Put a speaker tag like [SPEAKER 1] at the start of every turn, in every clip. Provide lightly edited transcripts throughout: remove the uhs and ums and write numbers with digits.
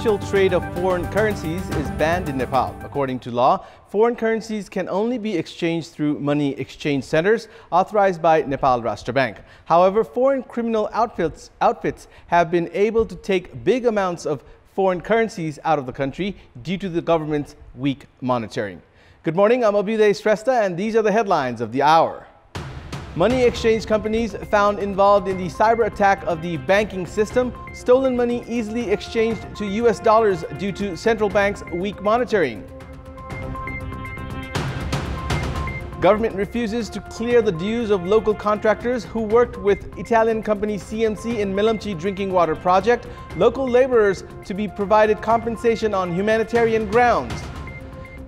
[SPEAKER 1] unofficial trade of foreign currencies is banned in Nepal. According to law, foreign currencies can only be exchanged through money exchange centers authorized by Nepal Rashtra Bank. However, foreign criminal outfits have been able to take big amounts of foreign currencies out of the country due to the government's weak monitoring. Good morning, I'm Abhyuday Shrestha, and these are the headlines of the hour. Money exchange companies found involved in the cyber attack of the banking system. Stolen money easily exchanged to US dollars due to central bank's weak monitoring. Government refuses to clear the dues of local contractors who worked with Italian company CMC in Melamchi drinking water project. Local laborers to be provided compensation on humanitarian grounds.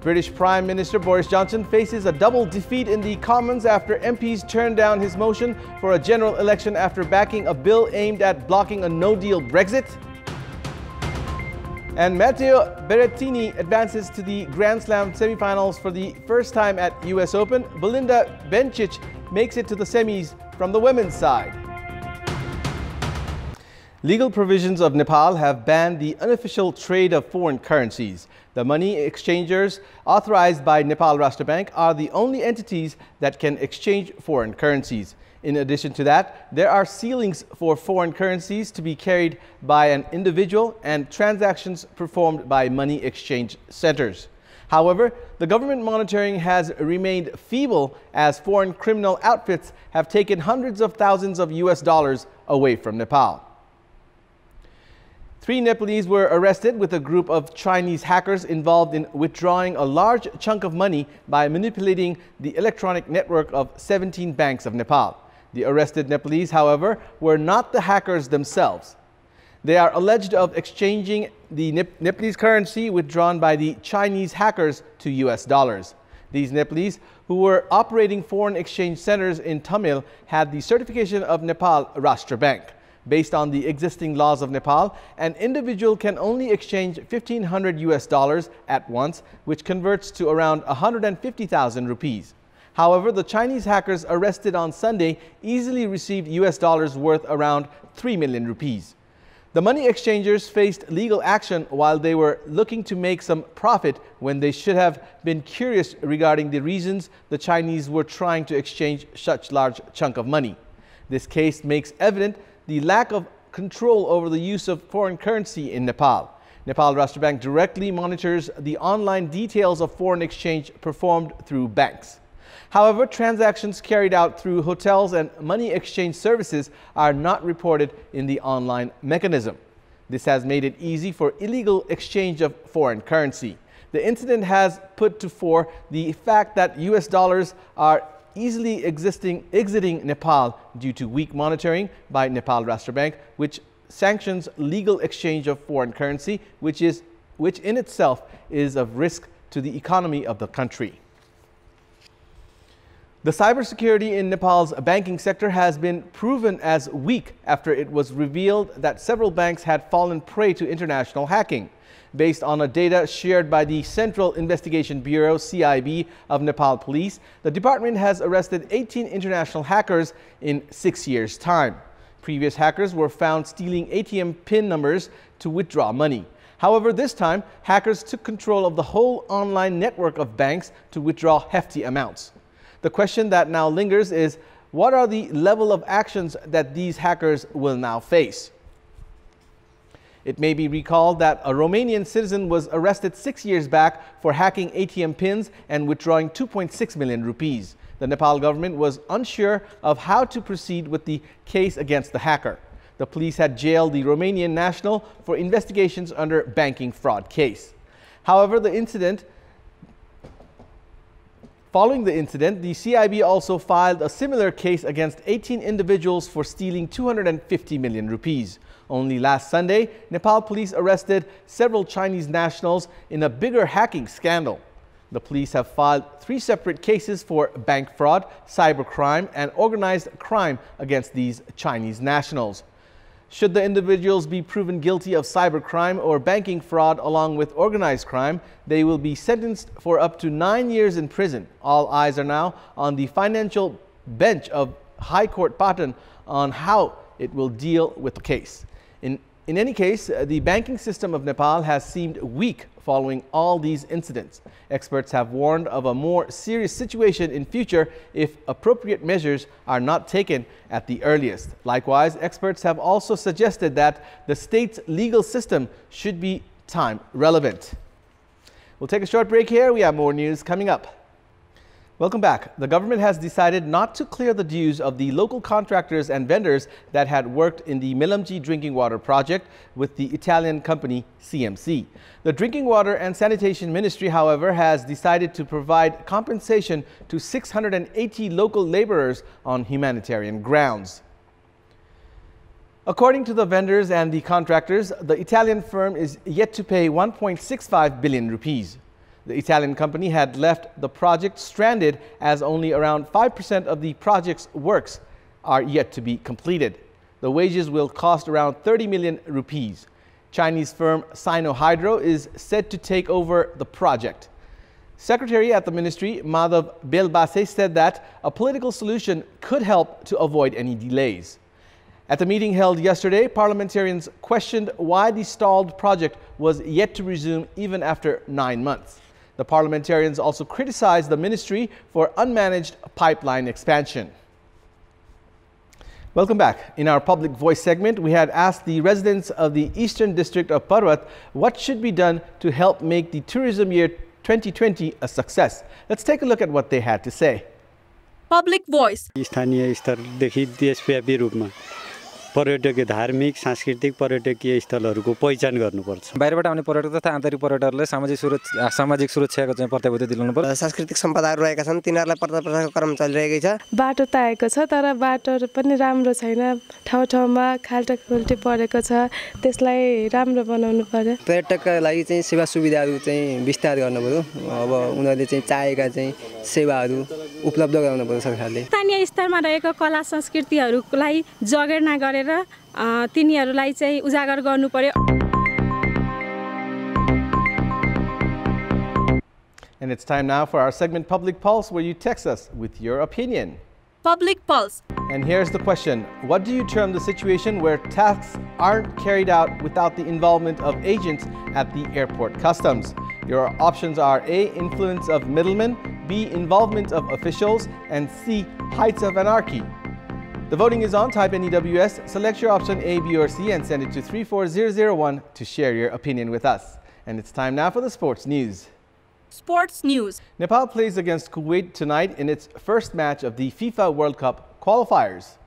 [SPEAKER 1] British Prime Minister Boris Johnson faces a double defeat in the Commons after MPs turned down his motion for a general election after backing a bill aimed at blocking a no-deal Brexit. And Matteo Berrettini advances to the Grand Slam semifinals for the first time at US Open. Belinda Bencic makes it to the semis from the women's side. Legal provisions of Nepal have banned the unofficial trade of foreign currencies. The money exchangers authorized by Nepal Rashtra Bank are the only entities that can exchange foreign currencies. In addition to that, there are ceilings for foreign currencies to be carried by an individual and transactions performed by money exchange centers. However, the government monitoring has remained feeble as foreign criminal outfits have taken hundreds of thousands of US dollars away from Nepal. 3 Nepalese were arrested with a group of Chinese hackers involved in withdrawing a large chunk of money by manipulating the electronic network of 17 banks of Nepal. The arrested Nepalese, however, were not the hackers themselves. They are alleged of exchanging the Nepalese currency withdrawn by the Chinese hackers to US dollars. These Nepalese, who were operating foreign exchange centers in Tamil, had the certification of Nepal Rashtra Bank. Based on the existing laws of Nepal, an individual can only exchange 1,500 US dollars at once, which converts to around 150,000 rupees. However, the Chinese hackers arrested on Sunday easily received US dollars worth around 3 million rupees. The money exchangers faced legal action while they were looking to make some profit when they should have been curious regarding the reasons the Chinese were trying to exchange such large chunk of money. This case makes evident the lack of control over the use of foreign currency in Nepal. Nepal Rashtra Bank directly monitors the online details of foreign exchange performed through banks. However, transactions carried out through hotels and money exchange services are not reported in the online mechanism. This has made it easy for illegal exchange of foreign currency. The incident has put to fore the fact that US dollars are easily exiting Nepal due to weak monitoring by Nepal Rashtra Bank, which sanctions legal exchange of foreign currency, which in itself is of risk to the economy of the country. The cybersecurity in Nepal's banking sector has been proven as weak after it was revealed that several banks had fallen prey to international hacking. Based on data shared by the Central Investigation Bureau (CIB) of Nepal Police, the department has arrested 18 international hackers in 6 years' time. Previous hackers were found stealing ATM PIN numbers to withdraw money. However, this time, hackers took control of the whole online network of banks to withdraw hefty amounts. The question that now lingers is, what are the level of actions that these hackers will now face? It may be recalled that a Romanian citizen was arrested 6 years back for hacking ATM pins and withdrawing 2.6 million rupees. The Nepal government was unsure of how to proceed with the case against the hacker. The police had jailed the Romanian national for investigations under banking fraud case. However, following the incident, the CIB also filed a similar case against 18 individuals for stealing 250 million rupees. Only last Sunday, Nepal police arrested several Chinese nationals in a bigger hacking scandal. The police have filed 3 separate cases for bank fraud, cybercrime, and organized crime against these Chinese nationals. Should the individuals be proven guilty of cybercrime or banking fraud along with organized crime, they will be sentenced for up to 9 years in prison. All eyes are now on the financial bench of High Court Patan on how it will deal with the case. In In any case, the banking system of Nepal has seemed weak following all these incidents. Experts have warned of a more serious situation in future if appropriate measures are not taken at the earliest. Likewise, experts have also suggested that the state's legal system should be time relevant. We'll take a short break here. We have more news coming up. Welcome back. The government has decided not to clear the dues of the local contractors and vendors that had worked in the Melamji drinking water project with the Italian company CMC. The Drinking Water and Sanitation Ministry, however, has decided to provide compensation to 680 local laborers on humanitarian grounds. According to the vendors and the contractors, the Italian firm is yet to pay 1.65 billion rupees. The Italian company had left the project stranded as only around 5% of the project's works are yet to be completed. The wages will cost around 30 million rupees. Chinese firm Sino-Hydro is said to take over the project. Secretary at the ministry, Madhav Belbase, said that a political solution could help to avoid any delays. At the meeting held yesterday, parliamentarians questioned why the stalled project was yet to resume even after 9 months. The parliamentarians also criticized the ministry for unmanaged pipeline expansion. Welcome back. In our Public Voice segment, we had asked the residents of the Eastern District of Parvat what should be done to help make the tourism year 2020 a success. Let's take a look at what they had to say.
[SPEAKER 2] Public Voice.
[SPEAKER 3] स्थानीय स्तरदेखि देशव्यापी रूपमा पर्यटकीय धार्मिक सांस्कृतिक पर्यटकीय स्थलहरूको पहिचान गर्नुपर्छ।
[SPEAKER 4] बाहिरबाट आउने पर्यटक तथा आन्तरिक पर्यटकहरूले सामाजिक सुरक्षाको चाहिँ प्रतिबद्धता दिलाउनु पर्छ।
[SPEAKER 5] सांस्कृतिक सम्पदाहरू रहेका छन्, तिनीहरूलाई प्रचार क्रम चलिरहेकै छ।
[SPEAKER 6] बाटो त आएको छ तर बाटोहरू पनि राम्रो छैन, ठाउँ-ठाउँमा खाल्टाखुल्टी परेको छ, त्यसलाई राम्रो बनाउनु पर्यो।
[SPEAKER 5] पर्यटकका लागि चाहिँ सेवा सुविधाहरू चाहिँ विस्तार गर्नु पर्यो। अब उनीहरूले चाहिँ चाहेका चाहिँ सेवाहरू उपलब्ध गराउनु पर्यो सरकारले।
[SPEAKER 2] स्थानीय स्तरमा रहेको कला संस्कृतिहरूलाई जगेर्ना गरेर तिनीहरूलाई चाहिँ उजागर गर्नु पर्यो।
[SPEAKER 1] And it's time now for our segment Public Pulse, where you text us with your opinion.
[SPEAKER 2] Public Pulse.
[SPEAKER 1] And here's the question. What do you term the situation where tasks aren't carried out without the involvement of agents at the airport customs? Your options are A, influence of middlemen, B, involvement of officials, and C, heights of anarchy. The voting is on. Type NEWS, select your option A, B, or C, and send it to 34001 to share your opinion with us. And it's time now for the sports news.
[SPEAKER 2] Sports news.
[SPEAKER 1] Nepal plays against Kuwait tonight in its first match of the FIFA World Cup qualifiers.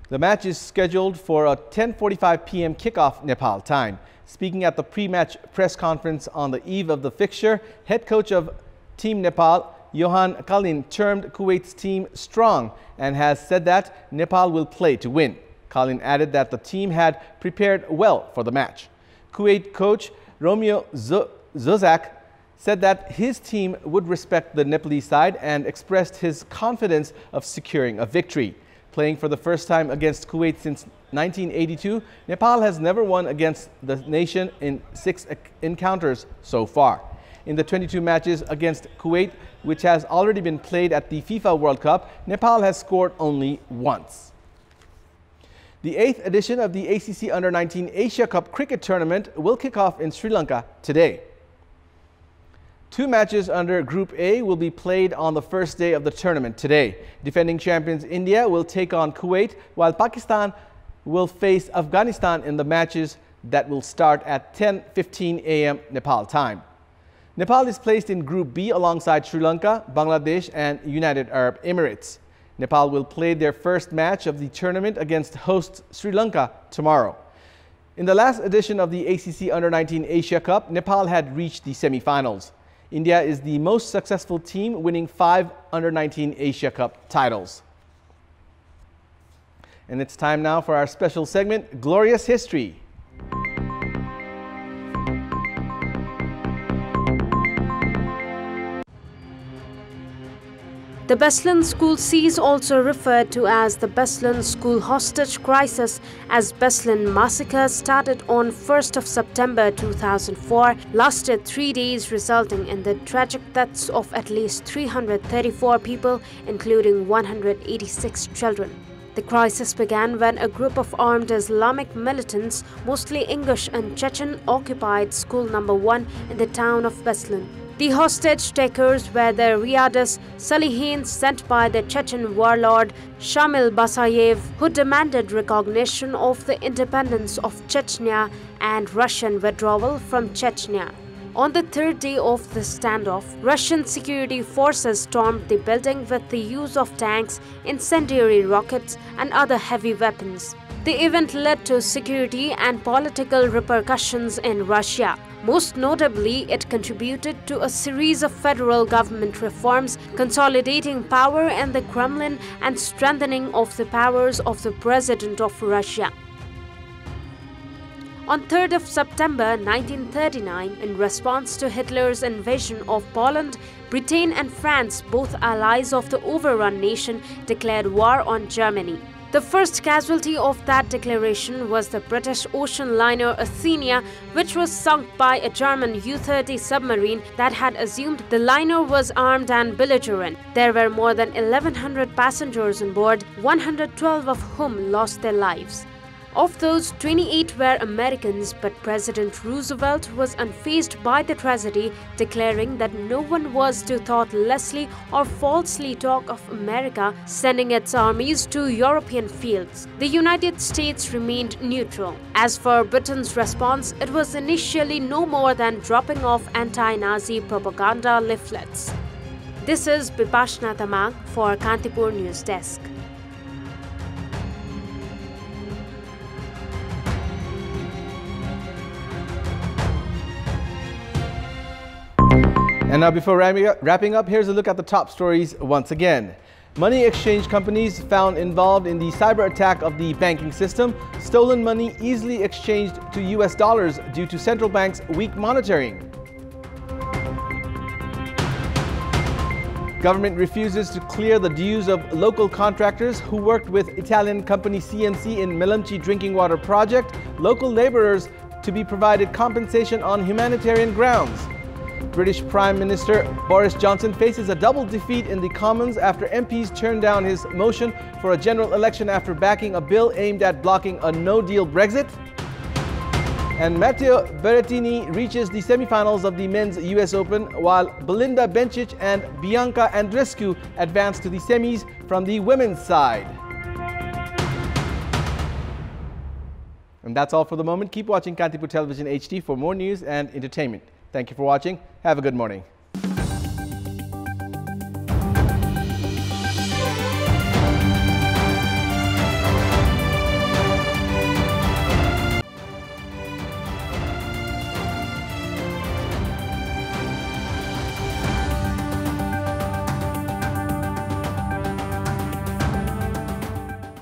[SPEAKER 1] The match is scheduled for a 10:45 p.m. kickoff Nepal time. Speaking at the pre-match press conference on the eve of the fixture, head coach of Team Nepal, Johan Kalin, termed Kuwait's team strong and has said that Nepal will play to win. Kalin added that the team had prepared well for the match. Kuwait coach Romeo Zozak said that his team would respect the Nepalese side and expressed his confidence of securing a victory. Playing for the first time against Kuwait since 1982, Nepal has never won against the nation in 6 encounters so far. In the 22 matches against Kuwait, which has already been played at the FIFA World Cup, Nepal has scored only once. The 8th edition of the ACC Under-19 Asia Cup Cricket Tournament will kick off in Sri Lanka today. 2 matches under Group A will be played on the first day of the tournament today. Defending champions India will take on Kuwait, while Pakistan will face Afghanistan in the matches that will start at 10:15 a.m. Nepal time. Nepal is placed in Group B alongside Sri Lanka, Bangladesh, and United Arab Emirates. Nepal will play their first match of the tournament against host Sri Lanka tomorrow. In the last edition of the ACC Under-19 Asia Cup, Nepal had reached the semi-finals. India is the most successful team, winning 5 Under-19 Asia Cup titles. And it's time now for our special segment, Glorious History.
[SPEAKER 7] The Beslan School siege, also referred to as the Beslan School hostage crisis, as Beslan massacre, started on 1st of September 2004, lasted 3 days, resulting in the tragic deaths of at least 334 people, including 186 children. The crisis began when a group of armed Islamic militants, mostly English and Chechen, occupied school number 1 in the town of Beslan. The hostage takers were the Riyadis Salihin sent by the Chechen warlord Shamil Basayev, who demanded recognition of the independence of Chechnya and Russian withdrawal from Chechnya. On the third day of the standoff, Russian security forces stormed the building with the use of tanks, incendiary rockets, and other heavy weapons. The event led to security and political repercussions in Russia. Most notably, it contributed to a series of federal government reforms, consolidating power in the Kremlin and strengthening of the powers of the President of Russia. On 3rd of September 1939, in response to Hitler's invasion of Poland, Britain and France, both allies of the overrun nation, declared war on Germany. The first casualty of that declaration was the British ocean liner Athenia, which was sunk by a German U-30 submarine that had assumed the liner was armed and belligerent. There were more than 1,100 passengers on board, 112 of whom lost their lives. Of those, 28 were Americans, but President Roosevelt was unfazed by the tragedy, declaring that no one was to thoughtlessly or falsely talk of America sending its armies to European fields. The United States remained neutral. As for Britain's response, it was initially no more than dropping off anti-Nazi propaganda leaflets. This is Bipashna Tamang for Kantipur News Desk.
[SPEAKER 1] And now, before wrapping up, here's a look at the top stories once again. Money exchange companies found involved in the cyber attack of the banking system. Stolen money easily exchanged to US dollars due to central bank's weak monitoring. Government refuses to clear the dues of local contractors who worked with Italian company CMC in Melamchi drinking water project. Local laborers to be provided compensation on humanitarian grounds. British Prime Minister Boris Johnson faces a double defeat in the Commons after MPs turned down his motion for a general election after backing a bill aimed at blocking a no-deal Brexit. And Matteo Berrettini reaches the semifinals of the men's US Open, while Belinda Bencic and Bianca Andreescu advance to the semis from the women's side. And that's all for the moment. Keep watching Kantipur Television HD for more news and entertainment. Thank you for watching. Have a good morning.